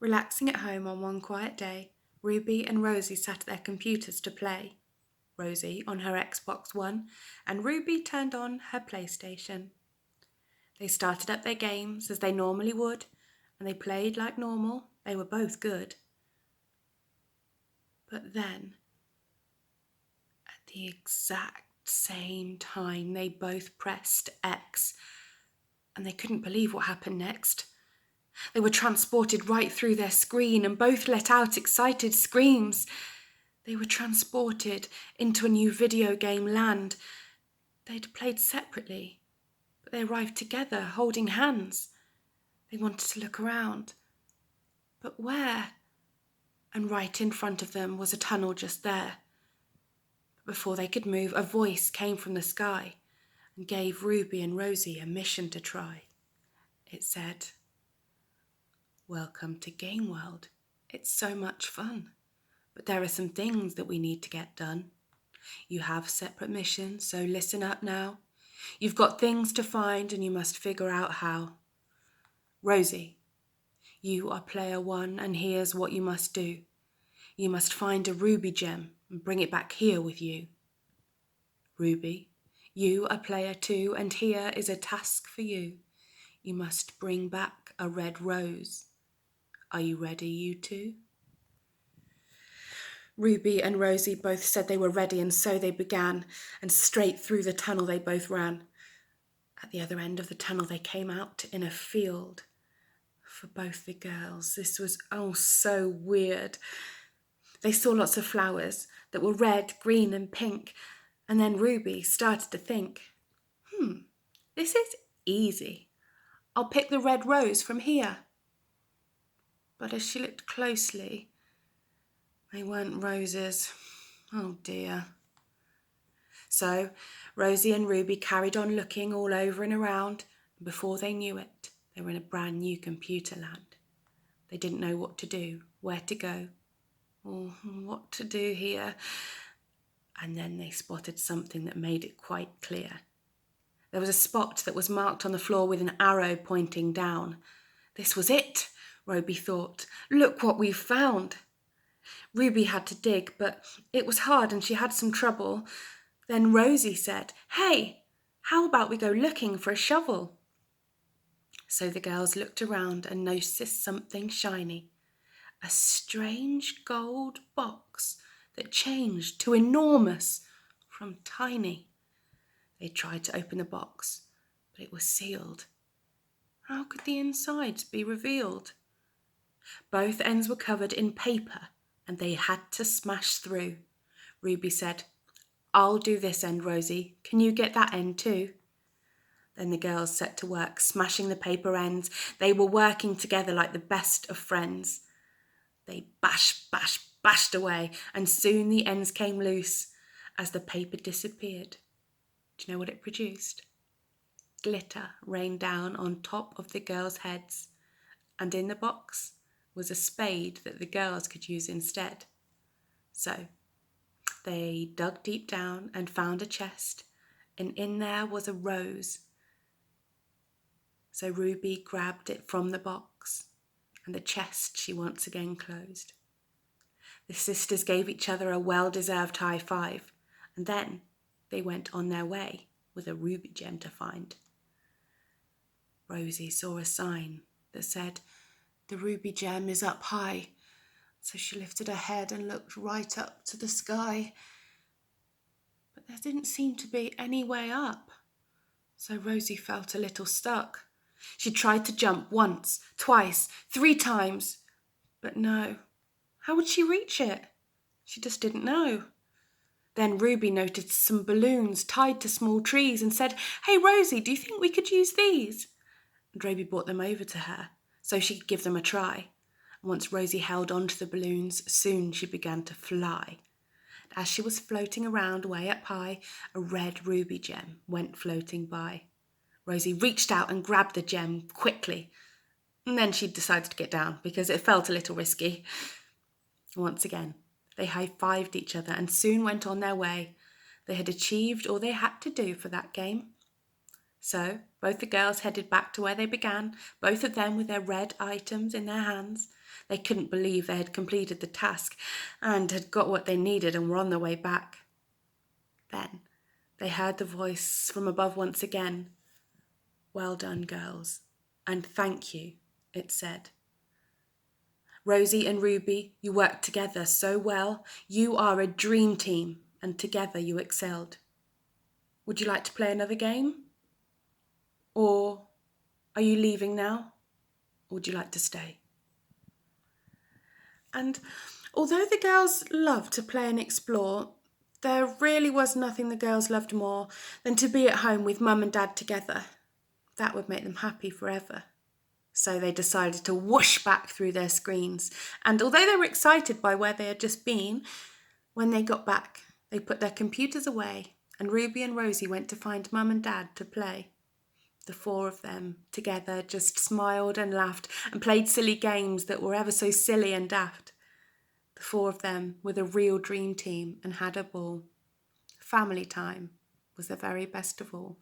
Relaxing at home on one quiet day, Ruby and Rosie sat at their computers to play. Rosie on her Xbox One, and Ruby turned on her PlayStation. They started up their games as they normally would, and they played like normal. They were both good. But then, at the exact same time, they both pressed X, and they couldn't believe what happened next. They were transported right through their screen and both let out excited screams. They were transported into a new video game land. They'd played separately, but they arrived together, holding hands. They wanted to look around. But where? And right in front of them was a tunnel just there. But before they could move, a voice came from the sky and gave Ruby and Rosie a mission to try. It said, "Welcome to Game World. It's so much fun. But there are some things that we need to get done. You have separate missions, so listen up now. You've got things to find and you must figure out how. Rosie, you are player 1 and here's what you must do. You must find a ruby gem and bring it back here with you. Ruby, you are player 2 and here is a task for you. You must bring back a red rose. Are you ready, you two?" Ruby and Rosie both said they were ready, and so they began, and straight through the tunnel they both ran. At the other end of the tunnel they came out in a field. For both the girls, this was so weird. They saw lots of flowers that were red, green and pink, and then Ruby started to think, this is easy. I'll pick the red rose from here. But as she looked closely, they weren't roses. Oh dear. So Rosie and Ruby carried on looking all over and around, and before they knew it, they were in a brand new computer land. They didn't know what to do, where to go, or what to do here. And then they spotted something that made it quite clear. There was a spot that was marked on the floor with an arrow pointing down. This was it, Ruby thought. Look what we've found. Ruby had to dig, but it was hard and she had some trouble. Then Rosie said, "Hey, how about we go looking for a shovel?" So the girls looked around and noticed something shiny. A strange gold box that changed to enormous from tiny. They tried to open the box, but it was sealed. How could the insides be revealed? Both ends were covered in paper and they had to smash through. Ruby said, "I'll do this end, Rosie. Can you get that end too?" Then the girls set to work, smashing the paper ends. They were working together like the best of friends. They bashed away, and soon the ends came loose. As the paper disappeared, do you know what it produced? Glitter rained down on top of the girls' heads, and in the box was a spade that the girls could use instead. So they dug deep down and found a chest, and in there was a rose. So Ruby grabbed it from the box, and the chest she once again closed. The sisters gave each other a well-deserved high five, and then they went on their way with a ruby gem to find. Rosie saw a sign that said, "The ruby gem is up high," so she lifted her head and looked right up to the sky. But there didn't seem to be any way up, so Rosie felt a little stuck. She tried to jump once, twice, 3 times, but no. How would she reach it? She just didn't know. Then Ruby noticed some balloons tied to small trees and said, "Hey Rosie, do you think we could use these?" And Ruby brought them over to her so she could give them a try. And once Rosie held onto the balloons, soon she began to fly. As she was floating around way up high, a red ruby gem went floating by. Rosie reached out and grabbed the gem quickly. And then she decided to get down because it felt a little risky. Once again, they high-fived each other and soon went on their way. They had achieved all they had to do for that game. So both the girls headed back to where they began, both of them with their red items in their hands. They couldn't believe they had completed the task and had got what they needed and were on their way back. Then they heard the voice from above once again. "Well done, girls, and thank you," it said. "Rosie and Ruby, you worked together so well. You are a dream team, and together you excelled. Would you like to play another game? Or are you leaving now? Or would you like to stay?" And although the girls loved to play and explore, there really was nothing the girls loved more than to be at home with Mum and Dad together. That would make them happy forever. So they decided to whoosh back through their screens. And although they were excited by where they had just been, when they got back, they put their computers away and Ruby and Rosie went to find Mum and Dad to play. The four of them together just smiled and laughed and played silly games that were ever so silly and daft. The four of them were the real dream team and had a ball. Family time was the very best of all.